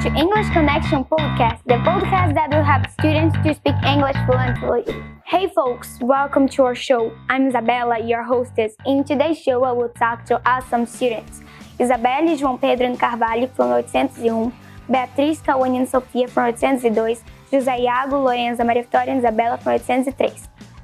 to English Connection Podcast, the podcast that will help students to speak English fluently. Hey folks, welcome to our show. I'm Isabella, your hostess. In today's show, I will talk to awesome students. Isabelle e João Pedro and Carvalho from 801, Beatriz, Kauane and Sofia from 802, José, Iago, Lorenza, Vitória and Isabella from 803.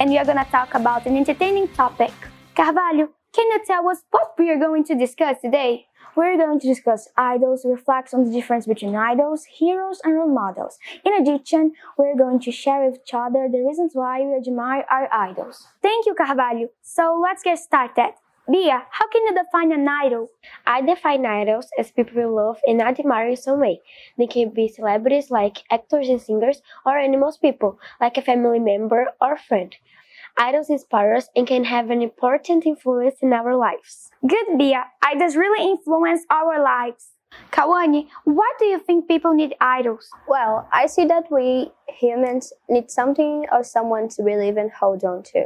And we are going to talk about an entertaining topic. Carvalho, can you tell us what we are going to discuss today? We're going to discuss idols, reflect on the difference between idols, heroes, and role models. In addition, we're going to share with each other the reasons why we admire our idols. Thank you, Carvalho. So let's get started. Bia, how can you define an idol? I define idols as people we love and admire in some way. They can be celebrities like actors and singers, or animals people like a family member or friend. Idols inspire us and can have an important influence in our lives. Good, Bia. Idols really influence our lives. Kauane, why do you think people need idols? Well, I see that we humans need something or someone to believe and hold on to.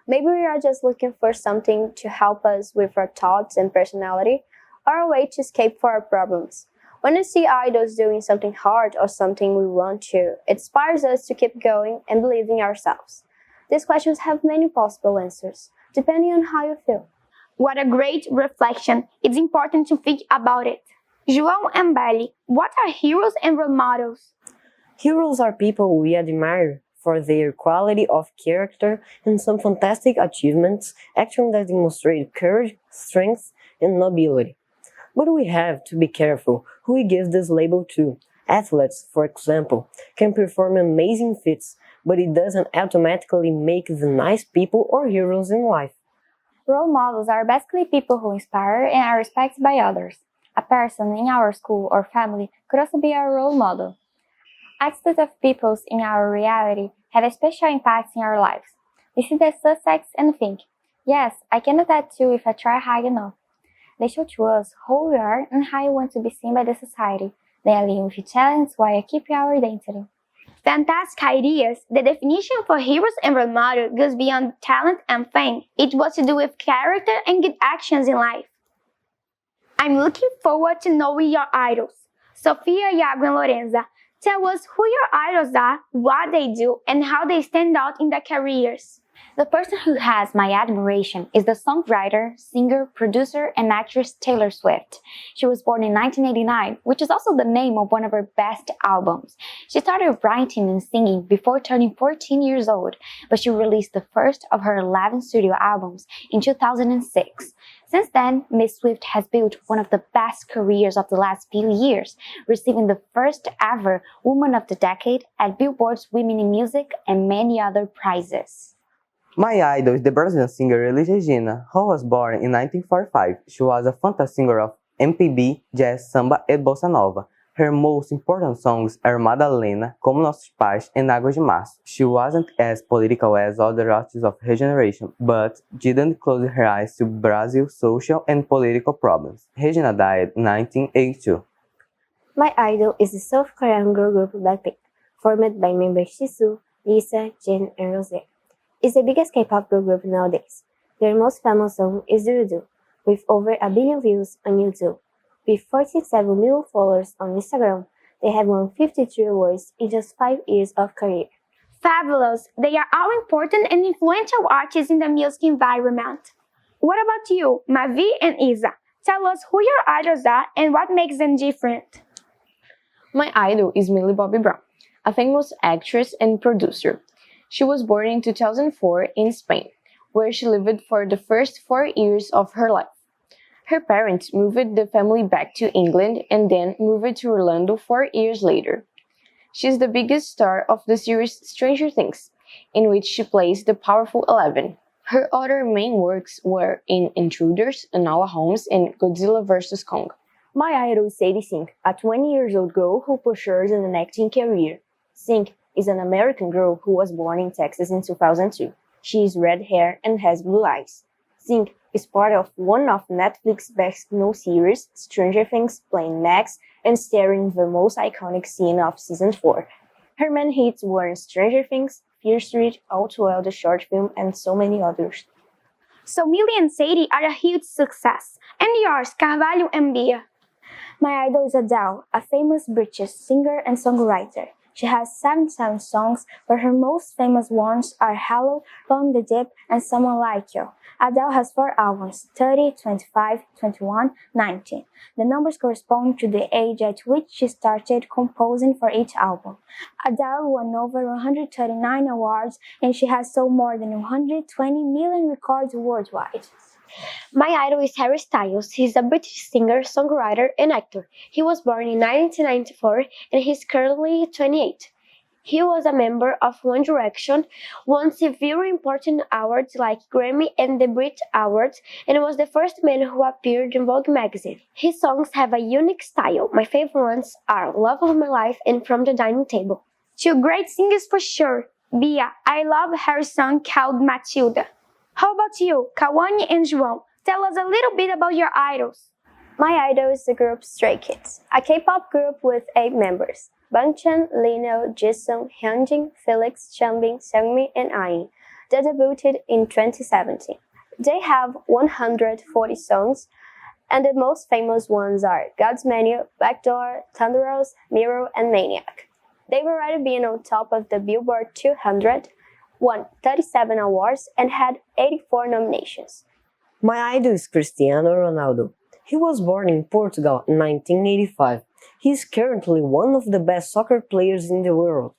Maybe we are just looking for something to help us with our thoughts and personality, or a way to escape for our problems. When we see idols doing something hard or something we want to, it inspires us to keep going and believe in ourselves. These questions have many possible answers, depending on how you feel. What a great reflection. It's important to think about it. João and Belly, what are heroes and role models? Heroes are people we admire for their quality of character and some fantastic achievements, actions that demonstrate courage, strength, and nobility. But we have to be careful who we give this label to. Athletes, for example, can perform amazing feats, but it doesn't automatically make them nice people or heroes in life. Role models are basically people who inspire and are respected by others. A person in our school or family could also be our role model. Attitudes of people in our reality have a special impact in our lives. We see the success and think, yes, I can do that too if I try hard enough. They show to us who we are and how we want to be seen by the society. They align with talents while keeping our identity. Fantastic ideas. The definition for heroes and role model goes beyond talent and fame. It was to do with character and good actions in life. I'm looking forward to knowing your idols. Sofia, Iago, and Lorenza, tell us who your idols are, what they do, and how they stand out in their careers. The person who has my admiration is the songwriter, singer, producer, and actress Taylor Swift. She was born in 1989, which is also the name of one of her best albums. She started writing and singing before turning 14 years old, but she released the first of her 11 studio albums in 2006. Since then, Ms. Swift has built one of the best careers of the last few years, receiving the first ever Woman of the Decade at Billboard's Women in Music and many other prizes. My idol is the Brazilian singer Elis Regina, who was born in 1945. She was a fantastic singer of MPB, jazz, samba and bossa nova. Her most important songs are Madalena, Como Nossos Pais, and Água de Março. She wasn't as political as other artists of her generation, but didn't close her eyes to Brazil's social and political problems. Regina died in 1982. My idol is the South Korean girl group Blackpink, formed by members Jisoo, Lisa, Jin, and José. It's the biggest K-pop girl group nowadays. Their most famous song is Do, with over 1 billion views on YouTube. With 47 million followers on Instagram, they have won 53 awards in just 5 years of career. Fabulous! They are all important and influential artists in the music environment. What about you, Mavi and Isa? Tell us who your idols are and what makes them different. My idol is Millie Bobby Brown, a famous actress and producer. She was born in 2004 in Spain, where she lived for the first 4 years of her life. Her parents moved the family back to England and then moved to Orlando 4 years later. She is the biggest star of the series Stranger Things, in which she plays the powerful Eleven. Her other main works were in Intruders, Enola Holmes, and Godzilla vs. Kong. My idol is Sadie Sink, a 20-year-old girl who pursues an acting career. Sink is an American girl who was born in Texas in 2002. She is red hair and has blue eyes. Sink is part of one of Netflix's best-known series, Stranger Things, playing Max and starring the most iconic scene of season 4. Her main hits were in Stranger Things, Fear Street, All Too Well the short film, and so many others. So Millie and Sadie are a huge success. And yours, Carvalho and Bia? My idol is Adele, a famous British singer and songwriter. She has 77 songs, but her most famous ones are Hello, Rolling the Deep, and Someone Like You. Adele has 4 albums, 30, 25, 21, 19. The numbers correspond to the age at which she started composing for each album. Adele won over 139 awards, and she has sold more than 120 million records worldwide. My idol is Harry Styles. He's a British singer, songwriter, and actor. He was born in 1994 and he's currently 28. He was a member of One Direction, won several important awards like Grammy and the Brit Awards, and was the first man who appeared in Vogue magazine. His songs have a unique style. My favorite ones are Love of My Life and From the Dining Table. 2 great singers for sure. Bia, I love Harry's song called Matilda. How about you, Kauane and João? Tell us a little bit about your idols. My idol is the group Stray Kids, a K-pop group with 8 members. Bangchan, Lino, Jisung, Hyunjin, Felix, Changbin, Seungmi, and Ain. They debuted in 2017. They have 140 songs, and the most famous ones are God's Menu, Backdoor, Thunderous, Mirror, and Maniac. They've already been on top of the Billboard 200, won 37 awards, and had 84 nominations. My idol is Cristiano Ronaldo. He was born in Portugal in 1985. He is currently one of the best soccer players in the world.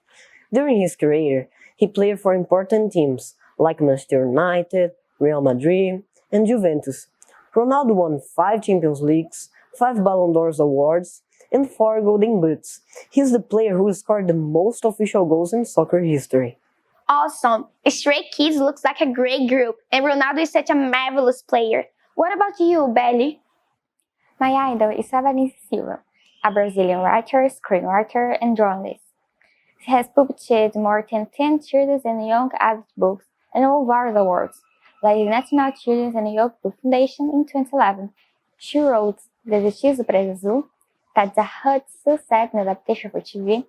During his career, he played for important teams like Manchester United, Real Madrid, and Juventus. Ronaldo won 5 Champions Leagues, 5 Ballon d'Or awards, and 4 Golden Boots. He is the player who scored the most official goals in soccer history. Awesome! Stray Kids looks like a great group, and Ronaldo is such a marvelous player. What about you, Belly? My idol is Isabelle, a Brazilian writer, screenwriter, and journalist. She has published more than 10 children's and young adult books and won various awards, like the National Children's and Young Book Foundation in 2011. She wrote Detetive Surpresa Azul, Tabitha Hut's success in adaptation for TV,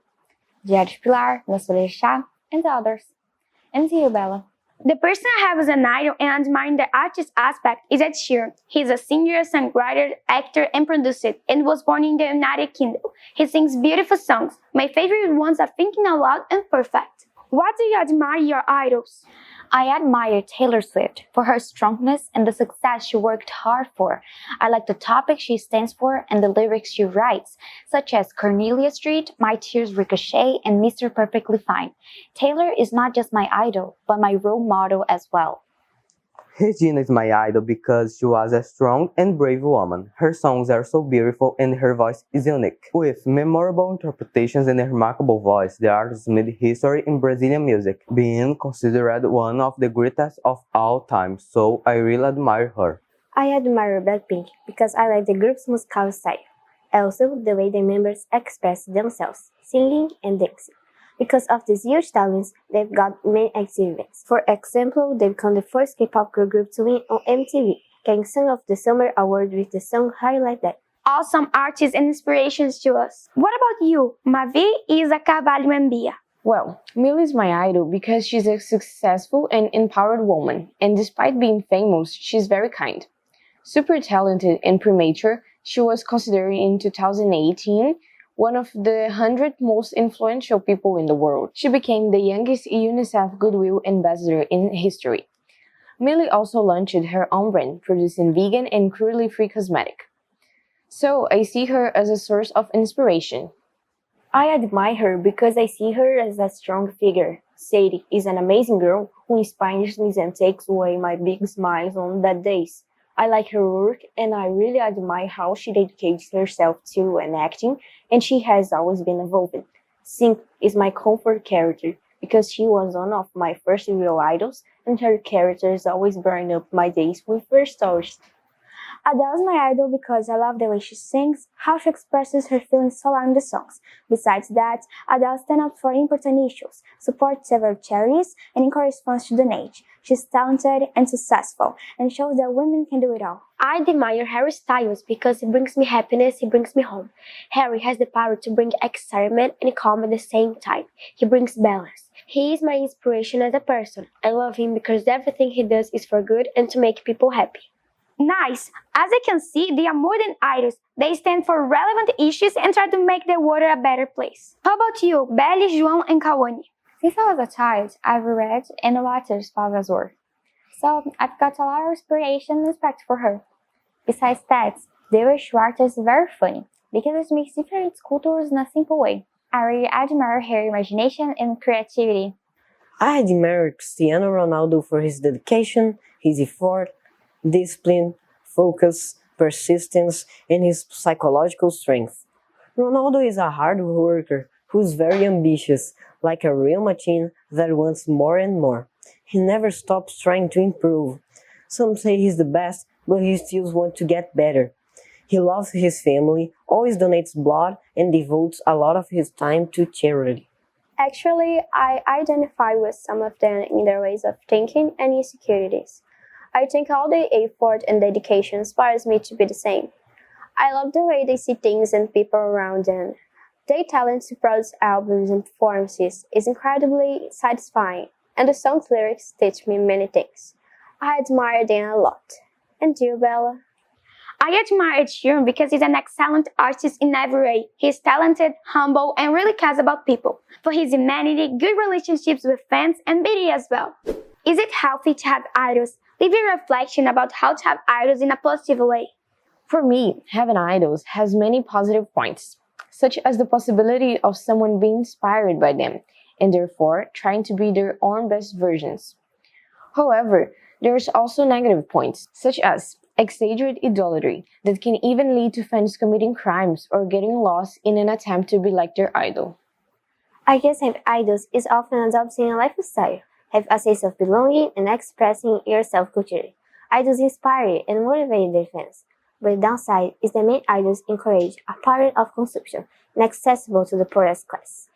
Diário de Pilar, Nosso Folha de Chá, and others. And to you, Bella. The person I have as an idol and admiring the artist aspect is Ed Sheeran. He's a singer, songwriter, actor, and producer, and was born in the United Kingdom. He sings beautiful songs. My favorite ones are Thinking Out Loud and Perfect. What do you admire your idols? I admire Taylor Swift for her strongness and the success she worked hard for. I like the topic she stands for and the lyrics she writes, such as Cornelia Street, My Tears Ricochet, and Mr. Perfectly Fine. Taylor is not just my idol, but my role model as well. Regina is my idol because she was a strong and brave woman. Her songs are so beautiful and her voice is unique. With memorable interpretations and a remarkable voice, the artist made history in Brazilian music, being considered one of the greatest of all time, so I really admire her. I admire Blackpink because I like the group's musical style. Also, the way the members express themselves, singing and dancing. Because of these huge talents, they've got many achievements. For example, they become the first K-pop girl group to win on MTV, getting Song of the Summer award with the song How You Like That. Awesome artists and inspirations to us. What about you, Mavi, Isa, Carvalho, and Bia? Well, Millie is my idol because she's a successful and empowered woman, and despite being famous, she's very kind. Super talented and premature, she was considered in 2018 one of the 100 most influential people in the world. She became the youngest UNICEF Goodwill Ambassador in history. Millie also launched her own brand, producing vegan and cruelty-free cosmetic. So I see her as a source of inspiration. I admire her because I see her as a strong figure. Sadie is an amazing girl who inspires me and takes away my big smiles on bad days. I like her work and I really admire how she dedicates herself to acting, and she has always been evolving. Sing is my comfort character because she was one of my first real idols and her characters always burn up my days with her stories. Adele is my idol because I love the way she sings, how she expresses her feelings so loud in the songs. Besides that, Adele stands up for important issues, supports several charities, and encourages fans to donate. She's talented and successful, and shows that women can do it all. I admire Harry Styles because he brings me happiness, he brings me home. Harry has the power to bring excitement and calm at the same time. He brings balance. He is my inspiration as a person. I love him because everything he does is for good and to make people happy. Nice! As you can see, they are more than idols. They stand for relevant issues and try to make the world a better place. How about you, Belle, João, and Kauane? Since I was a child, I've read and watched Papa's work. So I've got a lot of inspiration and respect for her. Besides that, the Irish artist is very funny because it makes different sculptures in a simple way. I really admire her imagination and creativity. I admire Cristiano Ronaldo for his dedication, his effort, discipline, focus, persistence, and his psychological strength. Ronaldo is a hard worker who is very ambitious, like a real machine that wants more and more. He never stops trying to improve. Some say he's the best, but he still wants to get better. He loves his family, always donates blood, and devotes a lot of his time to charity. Actually, I identify with some of them in their ways of thinking and insecurities. I think all the effort and dedication inspires me to be the same. I love the way they see things and people around them. Their talent to produce albums and performances is incredibly satisfying, and the song's lyrics teach me many things. I admire them a lot. And you, Bella? I admire Ed Sheeran because he's an excellent artist in every way. He's talented, humble, and really cares about people. For his humanity, good relationships with fans, and beauty as well. Is it healthy to have idols? Leave a reflection about how to have idols in a positive way. For me, having idols has many positive points, such as the possibility of someone being inspired by them, and therefore trying to be their own best versions. However, there's also negative points, such as exaggerated idolatry that can even lead to fans committing crimes or getting lost in an attempt to be like their idol. I guess have idols is often adopting a lifestyle, have a sense of belonging and expressing yourself culturally. Idols inspire and motivate their fans, but the downside is that many idols encourage a pattern of consumption inaccessible to the poorest class.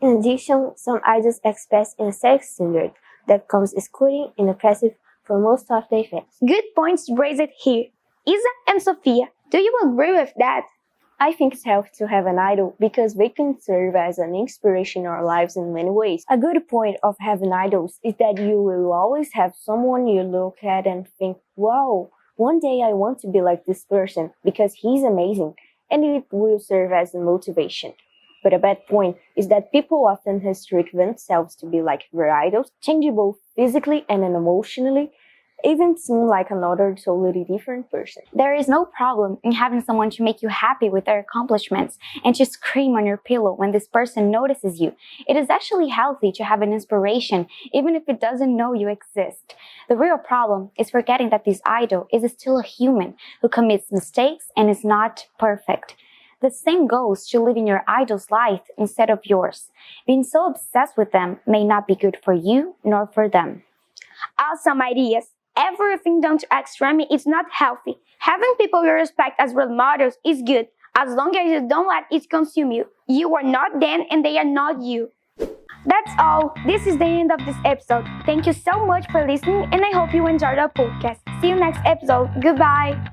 In addition, some idols express an aesthetic standard that becomes excluding and oppressive for most of their fans. Good points raised here. Isa and Sofia, do you agree with that? I think it's healthy to have an idol because they can serve as an inspiration in our lives in many ways. A good point of having idols is that you will always have someone you look at and think, wow, one day I want to be like this person because he's amazing, and it will serve as a motivation. But a bad point is that people often restrict themselves to be like their idols, changing both physically and emotionally, even seem like another totally different person. There is no problem in having someone to make you happy with their accomplishments and to scream on your pillow when this person notices you. It is actually healthy to have an inspiration, even if it doesn't know you exist. The real problem is forgetting that this idol is still a human who commits mistakes and is not perfect. The same goes to living your idol's life instead of yours. Being so obsessed with them may not be good for you nor for them. Awesome ideas. Everything done to extreme is not healthy. Having people you respect as role models is good, as long as you don't let it consume you. You are not them and they are not you. That's all. This is the end of this episode. Thank you so much for listening and I hope you enjoyed our podcast. See you next episode. Goodbye.